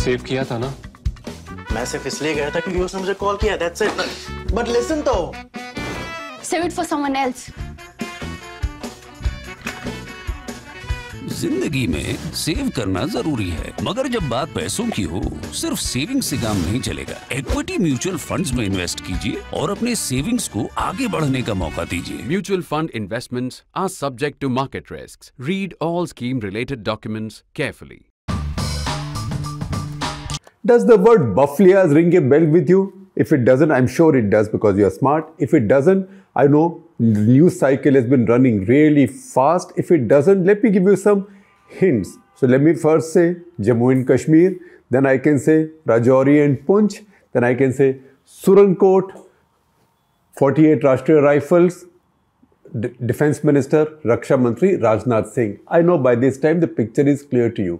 Save किया था ना? मैं सिर्फ इसलिए गया था क्योंकि उसने मुझे कॉल किया, that's it. But listen तो. Save it for someone else. जिंदगी में सेव करना जरूरी है, मगर जब बात पैसों की हो सिर्फ सेविंग से काम नहीं चलेगा। इक्विटी म्यूचुअल फंड्स में इन्वेस्ट कीजिए और अपने सेविंग्स को आगे बढ़ने का मौका दीजिए। Mutual fund investments are subject to market risks. Read all scheme related documents carefully. Does the word bufflias ring a bell with you? If it doesn't, I'm sure it does because you're smart. If it doesn't, I know the news cycle has been running really fast. If it doesn't, let me give you some hints. So let me first say Jammu and Kashmir, then I can say Rajouri and Poonch, then I can say Surankot, 48 Rashtriya Rifles, Defense Minister, Raksha Mantri, Rajnath Singh. I know by this time the picture is clear to you.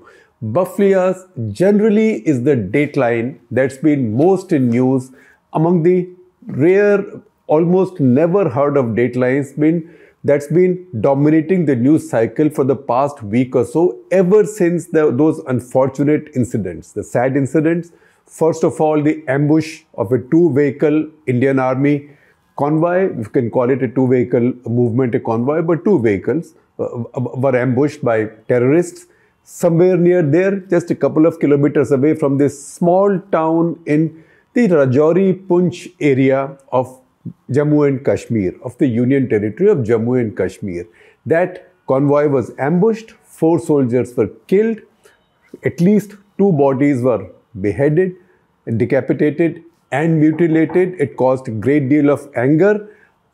Bufflias generally is the dateline that's been most in news among the rare, almost never heard of datelines that's been dominating the news cycle for the past week or so, ever since those unfortunate incidents, the sad incidents. First of all, the ambush of a two-vehicle Indian Army convoy. You can call it a two-vehicle movement, a convoy, but two vehicles were ambushed by terrorists somewhere near there, just a couple of kilometers away from this small town in the Rajouri Poonch area of Jammu and Kashmir, of the Union Territory of Jammu and Kashmir. That convoy was ambushed, 4 soldiers were killed, at least 2 bodies were beheaded, decapitated and mutilated. It caused a great deal of anger.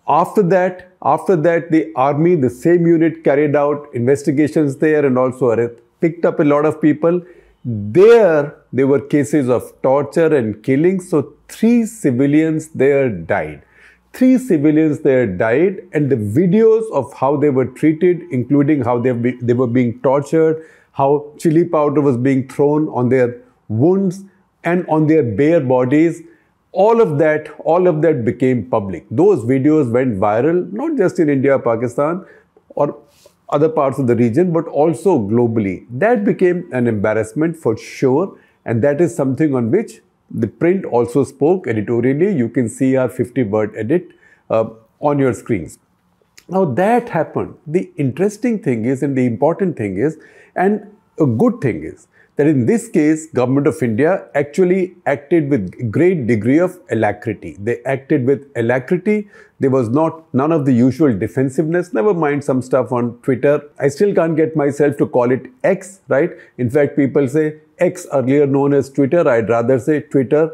After that, the army, the same unit carried out investigations there and also picked up a lot of people. There were cases of torture and killing. So 3 civilians there died. 3 civilians there died, and the videos of how they were treated, including how they were being tortured, how chili powder was being thrown on their wounds and on their bare bodies, all of that became public. Those videos went viral, not just in India, Pakistan, or other parts of the region, but also globally. That became an embarrassment for sure, and that is something on which ThePrint also spoke editorially. You can see our 50-word edit on your screens. Now that happened. The interesting thing is, and the important thing is, and a good thing is, that in this case, Government of India actually acted with great degree of alacrity. They acted with alacrity. There was none of the usual defensiveness. Never mind some stuff on Twitter. I still can't get myself to call it X, right? In fact, people say X, earlier known as Twitter. I'd rather say Twitter,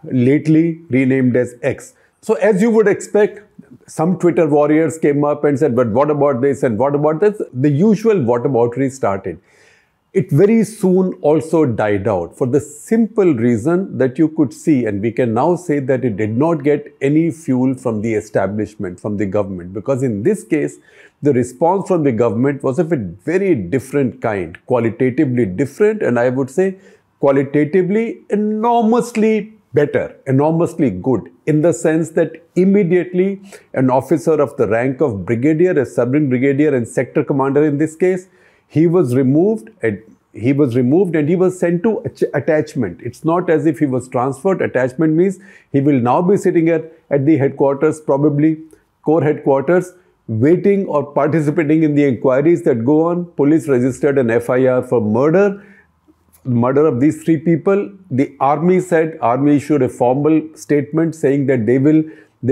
lately renamed as X. So as you would expect, some Twitter warriors came up and said, but what about this and what about this? The usual whataboutery started. It very soon also died out for the simple reason that you could see, and we can now say that it did not get any fuel from the establishment, from the government, because in this case, the response from the government was of a very different kind, qualitatively different, and I would say qualitatively enormously better, enormously good, in the sense that immediately an officer of the rank of brigadier, a sub-rank brigadier and sector commander in this case, he was removed and he was sent to attachment. It's not as if he was transferred. Attachment means he will now be sitting at the headquarters, probably corps headquarters, waiting or participating in the inquiries that go on. Police registered an FIR for murder of these 3 people. The army issued a formal statement saying that they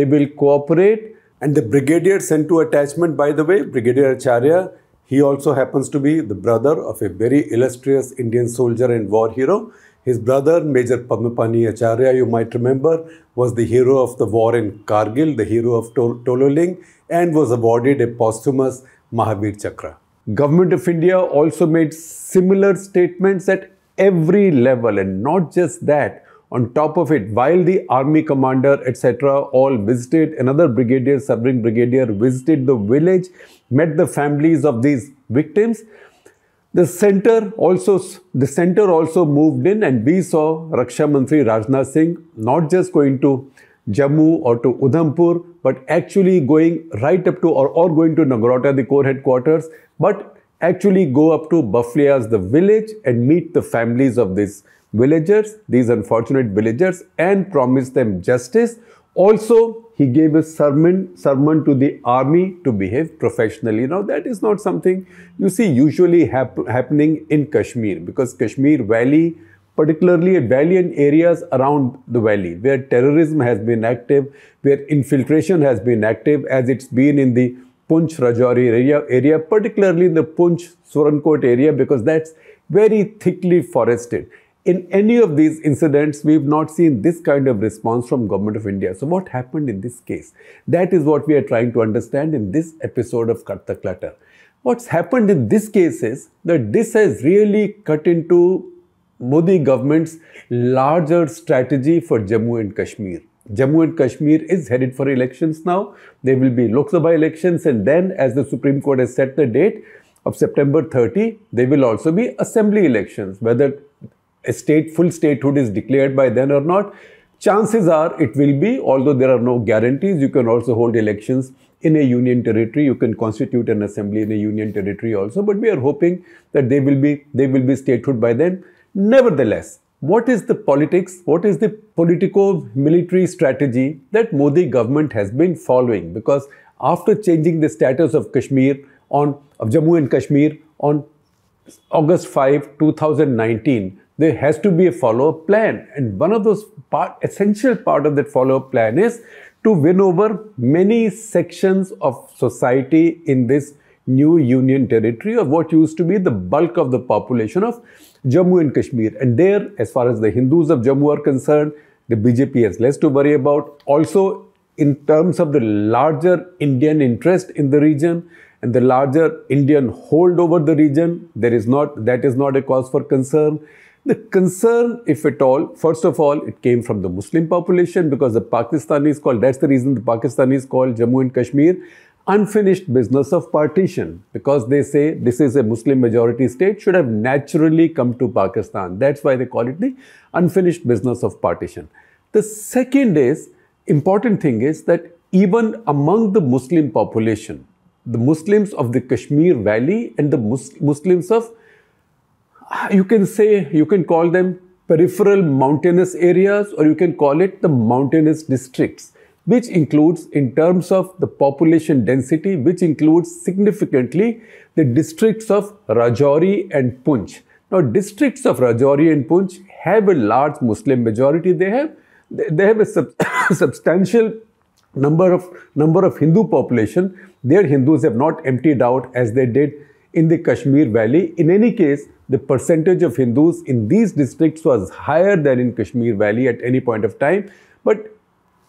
will cooperate, and the brigadier sent to attachment, by the way, Brigadier Acharya, he also happens to be the brother of a very illustrious Indian soldier and war hero. His brother, Major Padmapani Acharya, you might remember, was the hero of the war in Kargil, the hero of Tololing, and was awarded a posthumous Mahavir Chakra. Government of India also made similar statements at every level, and not just that. On top of it, while the army commander, etc., all visited, another brigadier, sub-rank brigadier, visited the village, met the families of these victims, the center also moved in, and we saw Raksha Mantri Rajnath Singh not just going to Jammu or to Udhampur, but actually going right up to or going to Nagrota, the corps headquarters, but actually go up to Bufflias, the village, and meet the families of these villagers, these unfortunate villagers, and promised them justice. Also, he gave a sermon to the army to behave professionally. Now, that is not something you see usually happening in Kashmir, because Kashmir Valley, particularly at valley areas around the valley, where terrorism has been active, where infiltration has been active, as it's been in the Poonch Rajouri area, particularly in the Poonch Surankot area, because that's very thickly forested. In any of these incidents, we've not seen this kind of response from Government of India. So what happened in this case? That is what we are trying to understand in this episode of Cut the Clutter. What's happened in this case is that this has really cut into Modi government's larger strategy for Jammu and Kashmir. Jammu and Kashmir is headed for elections now. There will be Lok Sabha elections, and then, as the Supreme Court has set the date of September 30, there will also be assembly elections. Whether a full statehood is declared by then or not, chances are it will be, although there are no guarantees. You can also hold elections in a union territory. You can constitute an assembly in a union territory also, but we are hoping that they will be statehood by then. Nevertheless, what is the politics, what is the politico-military strategy that Modi government has been following? Because after changing the status of Jammu and Kashmir on August 5, 2019, there has to be a follow-up plan. And one of those essential part of that follow-up plan is to win over many sections of society in this new union territory, of what used to be the bulk of the population of Jammu and Kashmir. And there, as far as the Hindus of Jammu are concerned, the BJP has less to worry about. Also, in terms of the larger Indian interest in the region and the larger Indian hold over the region, that is not a cause for concern. The concern, if at all, first of all, it came from the Muslim population, because the Pakistanis that's the reason the Pakistanis call Jammu and Kashmir unfinished business of partition, because they say this is a Muslim majority state, should have naturally come to Pakistan. That's why they call it the unfinished business of partition. The second important thing is that even among the Muslim population, the Muslims of the Kashmir Valley and the Muslims of, you can call them peripheral mountainous areas, or you can call it the mountainous districts, which includes, in terms of the population density, which includes significantly the districts of Rajouri and Poonch. Now, districts of Rajouri and Poonch have a large Muslim majority. They have a substantial number of Hindu population. Their Hindus have not emptied out as they did in the Kashmir Valley. In any case, the percentage of Hindus in these districts was higher than in Kashmir Valley at any point of time. But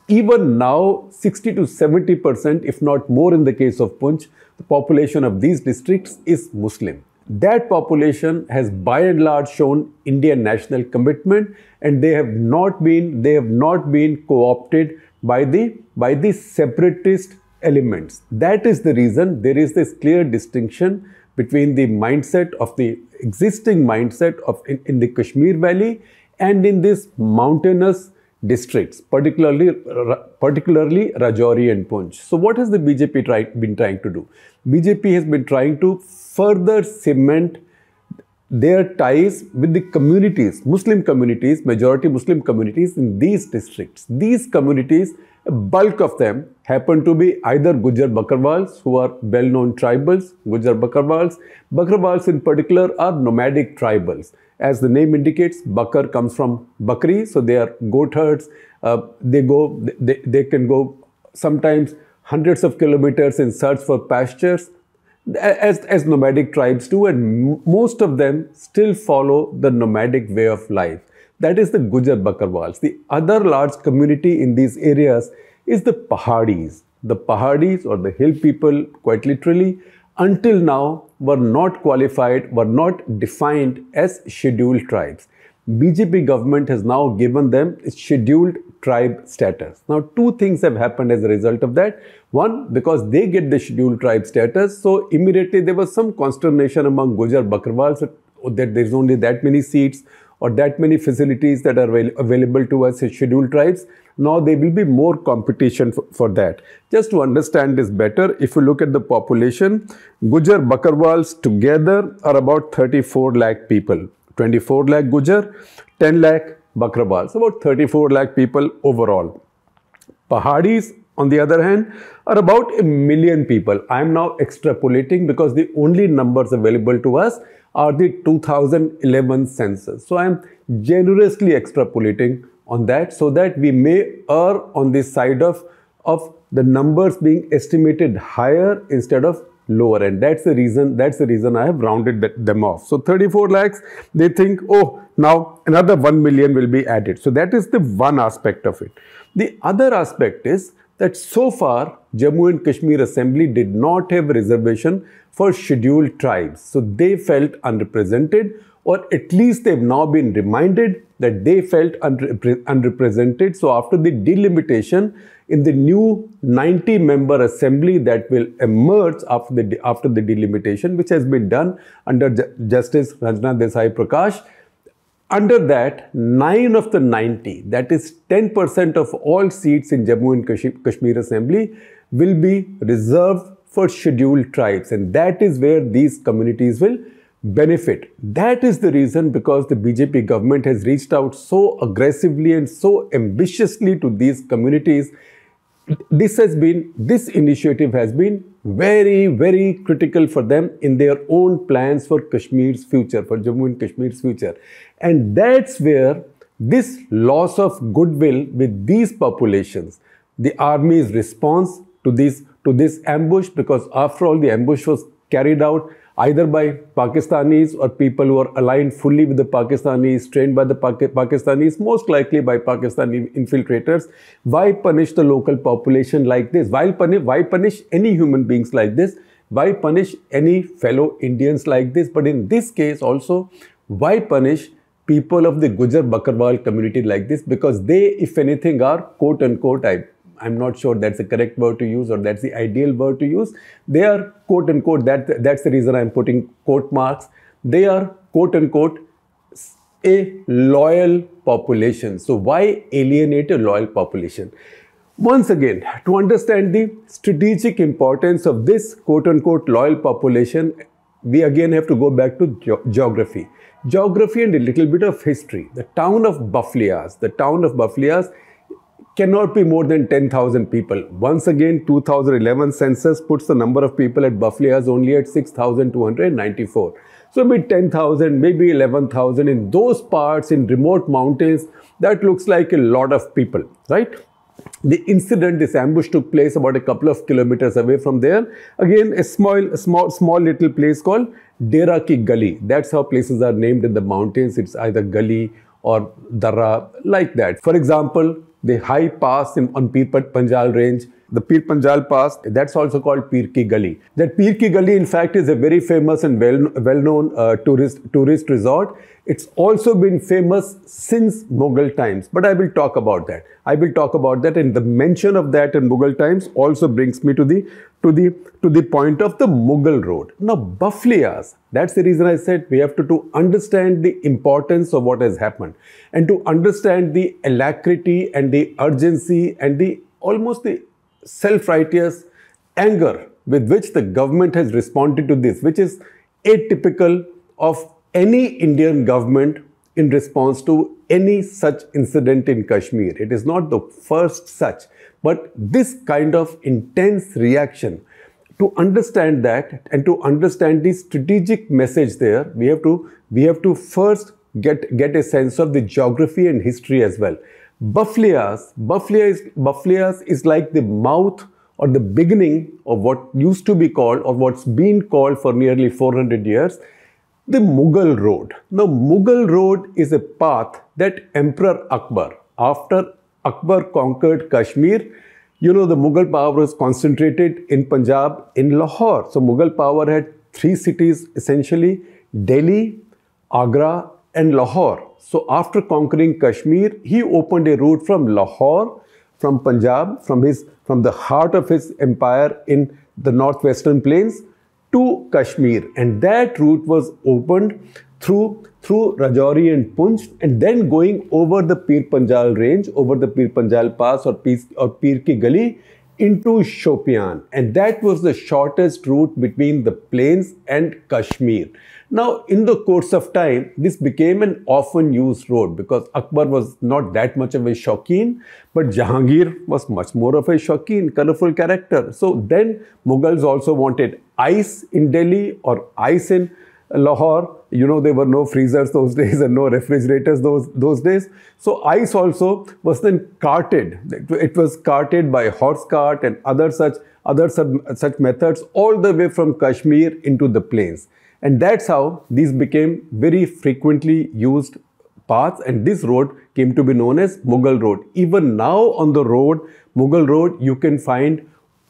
even now, 60 to 70%, if not more in the case of Poonch, the population of these districts is Muslim. That population has by and large shown Indian national commitment, and they have not been co-opted by the separatist elements. That is the reason there is this clear distinction between the mindset of the existing mindset in the Kashmir Valley and in this mountainous districts, particularly Rajouri and Poonch. So what has the BJP been trying to do? BJP has been trying to further cement their ties with the communities, Muslim communities, majority Muslim communities in these districts. These communities, a bulk of them happen to be either Gujar Bakarwals, who are well-known tribals, Gujar Bakarwals. Bakarwals in particular are nomadic tribals. As the name indicates, Bakar comes from Bakri, so they are goat herds. They can go sometimes hundreds of kilometers in search for pastures, as nomadic tribes do, and most of them still follow the nomadic way of life. That is the Gujar Bakarwals. The other large community in these areas is the Pahadis. The Pahadis, or the hill people, quite literally, until now were not qualified, were not defined as scheduled tribes. BJP government has now given them a scheduled tribe status. Now, two things have happened as a result of that. One, because they get the scheduled tribe status, so immediately there was some consternation among Gujar Bakarwals that there's only that many seats or that many facilities that are available to us as scheduled tribes. Now there will be more competition for that. Just to understand this better, if you look at the population, Gujar Bakarwals together are about 34 lakh people. 24 lakh Gujar, 10 lakh Bakrabal. So about 34 lakh people overall. Pahadis, on the other hand, are about 1 million people. I am now extrapolating because the only numbers available to us are the 2011 census. So I am generously extrapolating on that so that we may err on the side of the numbers being estimated higher instead of lower, and that's the reason I have rounded them off. So 34 lakhs, they think, oh, now another 1 million will be added. So that is the one aspect of it. The other aspect is that so far Jammu and Kashmir Assembly did not have a reservation for scheduled tribes. So they felt underrepresented, or at least they've now been reminded that they felt unrepresented. So after the delimitation in the new 90-member assembly that will emerge after the delimitation, which has been done under Justice Ranjana Desai Prakash, under that, 9 of the 90, that is 10% of all seats in Jammu and Kashmir Assembly, will be reserved for scheduled tribes, and that is where these communities will benefit. That is the reason, because the BJP government has reached out so aggressively and so ambitiously to these communities. This initiative has been very, very critical for them in their own plans for Kashmir's future, for Jammu and Kashmir's future. And that's where this loss of goodwill with these populations, the army's response to this ambush, because after all the ambush was carried out either by Pakistanis or people who are aligned fully with the Pakistanis, trained by the Pakistanis, most likely by Pakistani infiltrators. Why punish the local population like this? Why punish any human beings like this? Why punish any fellow Indians like this? But in this case also, why punish people of the Gujar Bakarwal community like this? Because they, if anything, are quote unquote, I'm not sure that's the correct word to use or that's the ideal word to use. They are quote unquote, that's the reason I'm putting quote marks. They are quote unquote a loyal population. So why alienate a loyal population? Once again, to understand the strategic importance of this quote unquote loyal population, we again have to go back to geography. Geography and a little bit of history. The town of Baflias cannot be more than 10,000 people. Once again, 2011 census puts the number of people at Baflias only at 6,294. So maybe 10,000, maybe 11,000 in those parts, in remote mountains, that looks like a lot of people, right? The incident, this ambush took place about a couple of kilometers away from there. Again, a small little place called Dera Ki Gali. That's how places are named in the mountains. It's either Gali or Darra, like that. For example, the high pass on Pir Panjal range, the Pir Panjal Pass, that's also called Pir Ki Gali. That Pir Ki Gali, in fact, is a very famous and well-known tourist resort. It's also been famous since Mughal times, but I will talk about that. And the mention of that in Mughal times also brings me to the point of the Mughal road. Now, Baflias, that's the reason I said we have to understand the importance of what has happened and to understand the alacrity and the urgency and the almost the self-righteous anger with which the government has responded to this, which is atypical of any Indian government in response to any such incident in Kashmir. It is not the first such, but this kind of intense reaction. To understand that and to understand the strategic message there, we have to first get a sense of the geography and history as well. Baflias is like the mouth or the beginning of what used to be called, or what's been called for nearly 400 years, the Mughal road. Now, Mughal road is a path that Emperor Akbar, after Akbar conquered Kashmir, you know, the Mughal power was concentrated in Punjab, in Lahore. So Mughal power had 3 cities essentially, Delhi, Agra and Lahore. So after conquering Kashmir, he opened a route from Lahore, from Punjab, from the heart of his empire in the northwestern plains, to Kashmir, and that route was opened through Rajouri and Poonch, and then going over the Pir Panjal range, over the Pir Panjal Pass or Pir Ki Gali into Shopian, and that was the shortest route between the plains and Kashmir. Now, in the course of time, this became an often used road because Akbar was not that much of a shauqeen, but Jahangir was much more of a shauqeen, colorful character. So then Mughals also wanted ice in Delhi or ice in Lahore. You know, there were no freezers those days and no refrigerators those days. So ice also was then carted. It was carted by horse cart and other such methods all the way from Kashmir into the plains. And that's how these became very frequently used paths, and this road came to be known as Mughal Road. Even now on the road, Mughal Road, you can find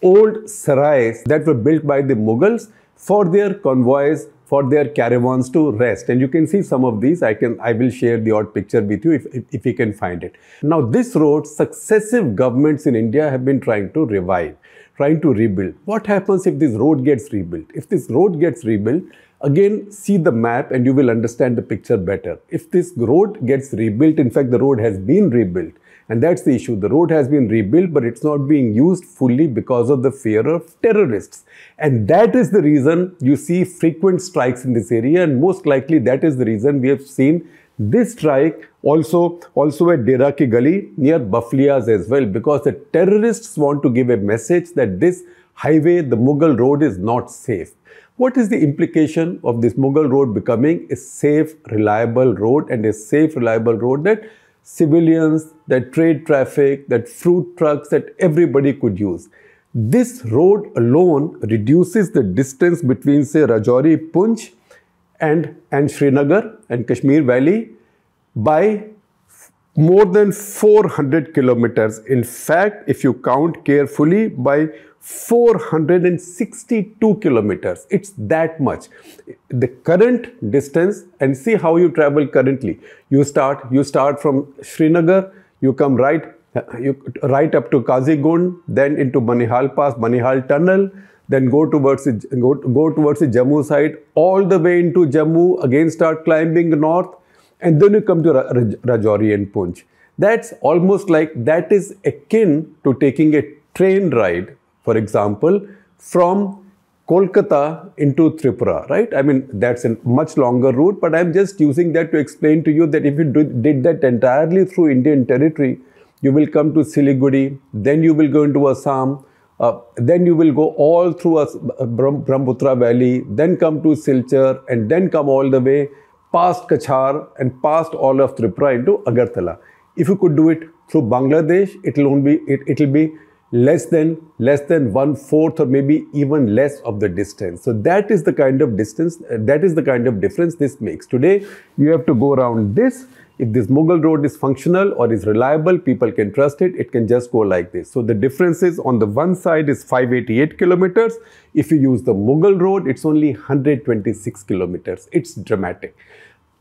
old sarais that were built by the Mughals for their convoys, for their caravans to rest. And you can see some of these. I will share the odd picture with you if you can find it. Now this road, successive governments in India have been trying to revive, trying to rebuild. What happens if this road gets rebuilt? If this road gets rebuilt, again, see the map and you will understand the picture better. If this road gets rebuilt, in fact, the road has been rebuilt, and that's the issue. The road has been rebuilt, but it's not being used fully because of the fear of terrorists. And that is the reason you see frequent strikes in this area, and most likely that is the reason we have seen this strike also at Dera Ki Gali near Baflias as well, because the terrorists want to give a message that this highway, the Mughal road, is not safe. What is the implication of this Mughal road becoming a safe, reliable road, and a safe, reliable road that civilians, that trade traffic, that fruit trucks, that everybody could use? This road alone reduces the distance between, say, Rajouri, Poonch and Srinagar and Kashmir Valley by more than 400 kilometers. In fact, if you count carefully, by 462 kilometers. It's that much. The current distance, and see how you travel currently. You start from Srinagar, you come right up to Kazigund, then into Banihal Pass, Banihal Tunnel, then go towards the Jammu side, all the way into Jammu, again start climbing north, and then you come to Rajouri and Poonch. That's almost like, that is akin to taking a train ride, for example, from Kolkata into Tripura, right? I mean, that's a much longer route, but I'm just using that to explain to you that if you did that entirely through Indian territory, you will come to Siliguri, then you will go into Assam, then you will go all through Brahmaputra Valley, then come to Silchar, and then come all the way past Kachar and past all of Tripura into Agartala. If you could do it through Bangladesh, it'll be less than 1/4 or maybe even less of the distance. So that is the kind of distance, that is the kind of difference this makes. Today, you have to go around this. If this Mughal road is functional or is reliable, people can trust it, it can just go like this. So the difference is, on the one side is 588 kilometers. If you use the Mughal road, it's only 126 kilometers. It's dramatic.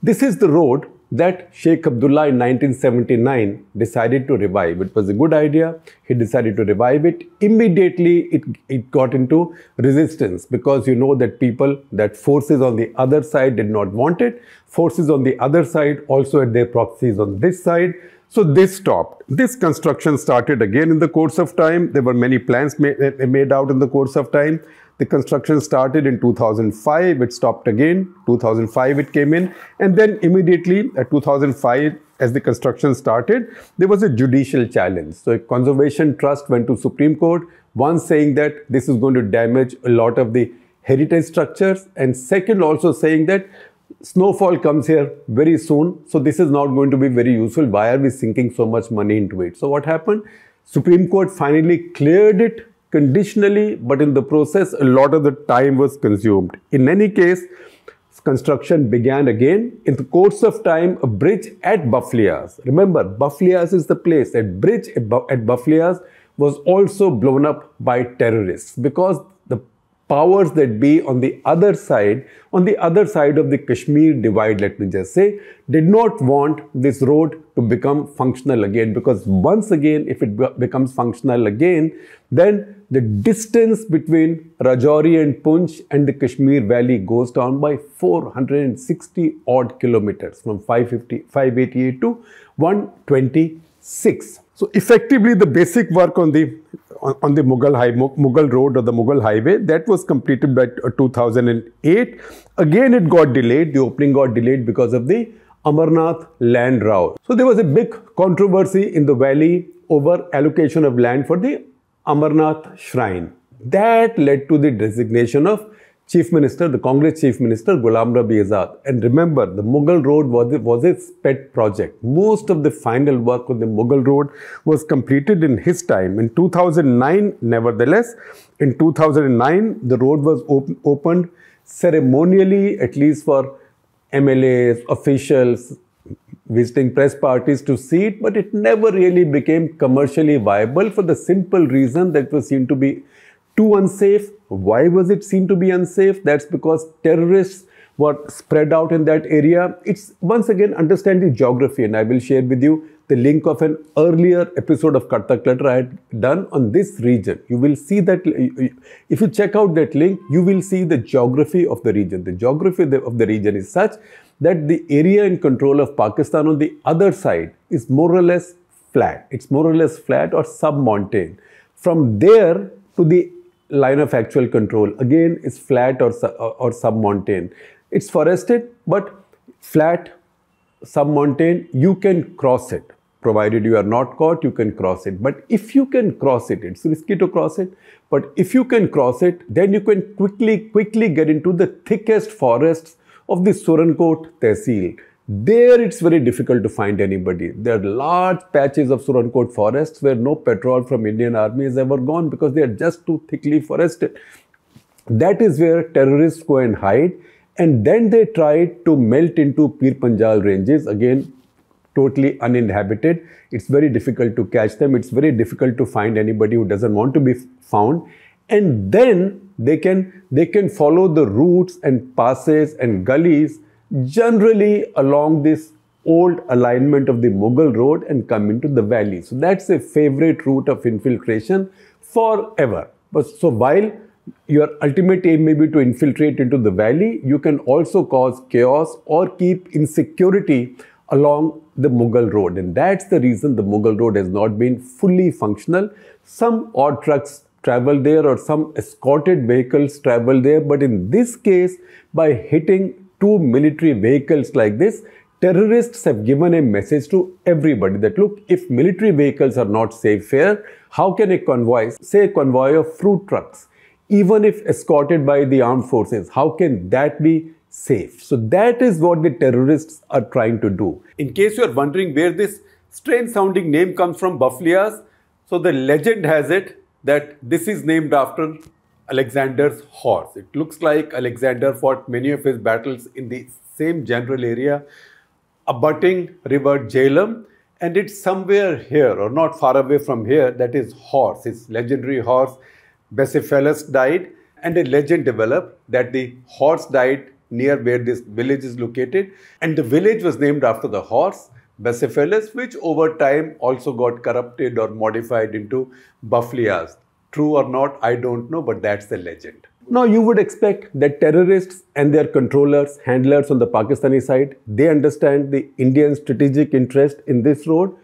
This is the road that Sheikh Abdullah in 1979 decided to revive. It was a good idea. He decided to revive it. Immediately, it got into resistance, because you know that forces on the other side did not want it. Forces on the other side also had their proxies on this side. So this stopped. This construction started again in the course of time. There were many plans made out in the course of time. The construction started in 2005, it stopped again, 2005 it came in, and then immediately at 2005, as the construction started, there was a judicial challenge. So a conservation trust went to Supreme Court, one saying that this is going to damage a lot of the heritage structures, and second also saying that snowfall comes here very soon, so this is not going to be very useful. Why are we sinking so much money into it? So what happened? Supreme Court finally cleared it conditionally, but in the process, a lot of the time was consumed. In any case, construction began again. In the course of time, a bridge at Baflias, remember, Baflias is the place, a bridge at Baflias was also blown up by terrorists, because the powers that be on the other side of the Kashmir divide, let me just say, did not want this road to become functional again, because once again, if it becomes functional again, then the distance between Rajouri and Poonch and the Kashmir Valley goes down by 460 odd kilometers, from 588 to 126. So effectively, the basic work on the on the Mughal road or the Mughal highway. That was completed by 2008. Again, it got delayed. The opening got delayed because of the Amarnath land row. So there was a big controversy in the valley over allocation of land for the Amarnath shrine. That led to the designation of Chief Minister, the Congress Chief Minister, Ghulam Nabi Azad. And remember, the Mughal road was a pet project. Most of the final work on the Mughal road was completed in his time. In 2009, nevertheless, in 2009, the road was opened ceremonially, at least for MLAs, officials, visiting press parties to see it, but it never really became commercially viable for the simple reason that it was seen to be too unsafe. Why was it seen to be unsafe? That's because terrorists were spread out in that area. It's once again understand the geography, and I will share with you the link of an earlier episode of Cut The Clutter I had done on this region. You will see that if you check out that link, you will see the geography of the region. The geography of the region is such that the area in control of Pakistan on the other side is more or less flat. It's more or less flat or sub-mountain. From there to the line of actual control, again, is flat or sub-mountain. It's forested, but flat, sub-mountain, you can cross it. Provided you are not caught, you can cross it. But if you can cross it, it's risky to cross it. But if you can cross it, then you can quickly get into the thickest forests of the Surankot Tehsil. There it's very difficult to find anybody. There are large patches of Surankot forests where no patrol from Indian Army has ever gone because they are just too thickly forested. That is where terrorists go and hide. And then they try to melt into Pir Panjal ranges, again totally uninhabited. It's very difficult to catch them. It's very difficult to find anybody who doesn't want to be found. And then they can follow the routes and passes and gullies generally along this old alignment of the Mughal road and come into the valley. So that's a favorite route of infiltration forever. But so while your ultimate aim may be to infiltrate into the valley, you can also cause chaos or keep insecurity along the Mughal road. And that's the reason the Mughal road has not been fully functional. Some odd trucks travel there or some escorted vehicles travel there. But in this case, by hitting two military vehicles like this, terrorists have given a message to everybody that, look, if military vehicles are not safe here, how can a convoy, say a convoy of fruit trucks, even if escorted by the armed forces, how can that be safe? So that is what the terrorists are trying to do. In case you are wondering where this strange sounding name comes from, Baflias, so the legend has it that this is named after Alexander's horse. It looks like Alexander fought many of his battles in the same general area, abutting river Jhelum, and it's somewhere here or not far away from here, that is horse, his legendary horse Bucephalus died, and a legend developed that the horse died near where this village is located, and the village was named after the horse Bucephalus, which over time also got corrupted or modified into Baflias. True or not, I don't know, but that's the legend. Now you would expect that terrorists and their controllers, handlers on the Pakistani side, they understand the Indian strategic interest in this road.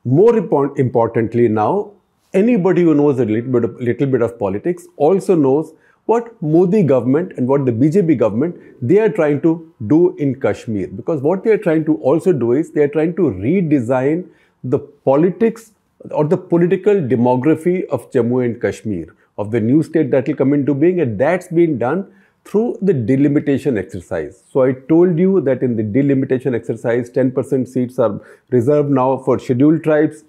More importantly now, anybody who knows a little bit of politics also knows what Modi government and what the BJP government, they are trying to do in Kashmir. Because what they are trying to also do is they are trying to redesign the politics or the political demography of Jammu and Kashmir, of the new state that will come into being, and that's been done through the delimitation exercise. So I told you that in the delimitation exercise, 10% seats are reserved now for scheduled tribes,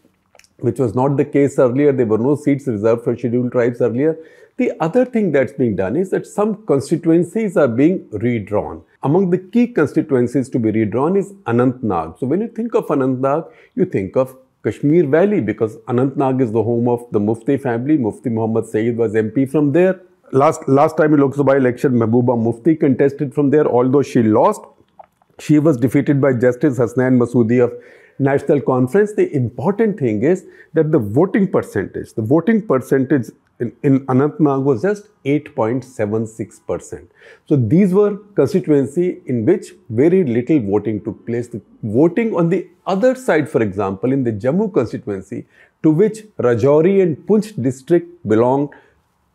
which was not the case earlier. There were no seats reserved for scheduled tribes earlier. The other thing that's being done is that some constituencies are being redrawn. Among the key constituencies to be redrawn is Anantnag. So when you think of Anantnag, you think of Kashmir Valley, because Anantnag is the home of the Mufti family. Mufti Muhammad Saeed was MP from there. Last time in Lok Sabha election, Mehbooba Mufti contested from there. Although she lost, she was defeated by Justice Hasnain Masoodi of national conference. The important thing is that the voting percentage in Anantnag was just 8.76%. So these were constituency in which very little voting took place. The voting on the other side, for example, in the Jammu constituency, to which Rajouri and Poonch district belonged,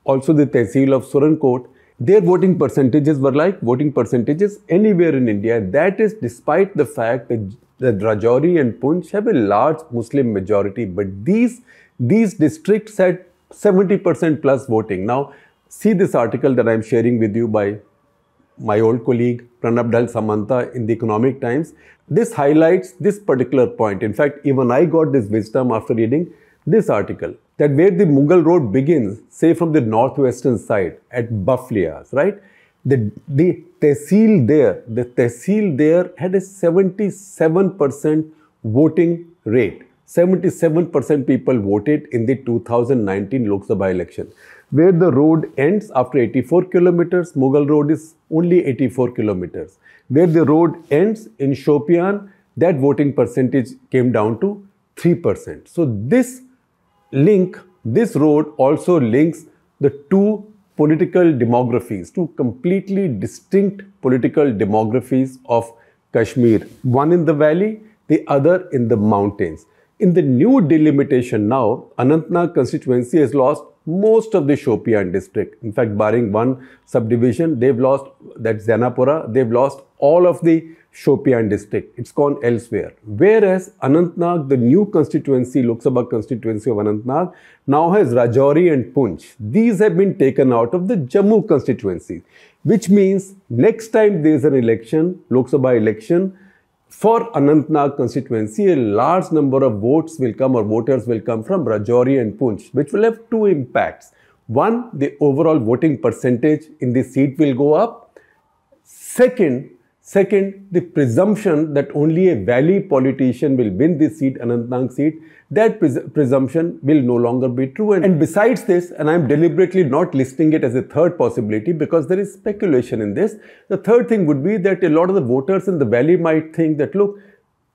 also the Tehsil of Surankot, their voting percentages were like voting percentages anywhere in India. That is despite the fact that Rajouri and Poonch have a large Muslim majority, but these districts had 70% plus voting. Now, see this article that I am sharing with you by my old colleague Pranab Dal Samanta in the Economic Times. This highlights this particular point. In fact, even I got this wisdom after reading this article, that where the Mughal road begins, say from the northwestern side at Baflias, right? The tehsil there had a 77% voting rate. 77% people voted in the 2019 Lok Sabha election. Where the road ends after 84 kilometers, Mughal road is only 84 kilometers. Where the road ends in Shopian, that voting percentage came down to 3%. So this road also links the two political demographies, two completely distinct political demographies of Kashmir. One in the valley, the other in the mountains. In the new delimitation now, Anantnag constituency has lost most of the Shopian district. In fact, barring one subdivision, they've lost, that's Zanapura, they've lost all of the Shopian district. It's gone elsewhere. Whereas Anantnag, the new constituency, Lok Sabha constituency of Anantnag, now has Rajouri and Poonch. These have been taken out of the Jammu constituency, which means next time there is an election, Lok Sabha election, for Anantnag constituency, a large number of votes will come or voters will come from Rajouri and Poonch, which will have two impacts. One, the overall voting percentage in the seat will go up. Second, the presumption that only a valley politician will win this seat, Anantnag seat, that presumption will no longer be true. And besides this, and I am deliberately not listing it as a third possibility because there is speculation in this, the third thing would be that a lot of the voters in the valley might think that, look,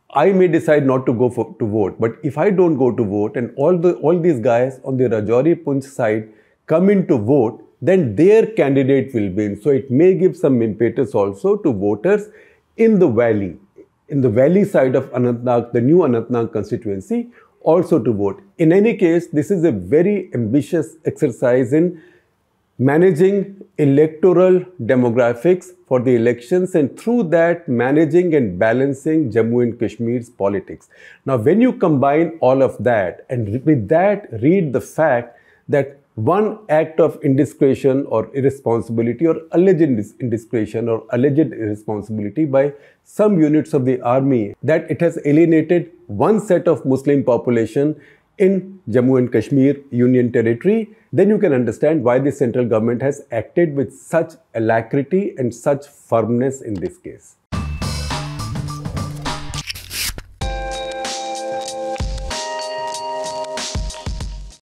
I may decide not to go to vote, but if I don't go to vote and all these guys on the Rajouri Poonch side come in to vote, then their candidate will win. So it may give some impetus also to voters in the valley side of Anantnag, the new Anantnag constituency, also to vote. In any case, this is a very ambitious exercise in managing electoral demographics for the elections and through that managing and balancing Jammu and Kashmir's politics. Now, when you combine all of that and with that read the fact that one act of indiscretion or irresponsibility or alleged indiscretion or alleged irresponsibility by some units of the army, that it has alienated one set of Muslim population in Jammu and Kashmir Union Territory, then you can understand why the central government has acted with such alacrity and such firmness in this case.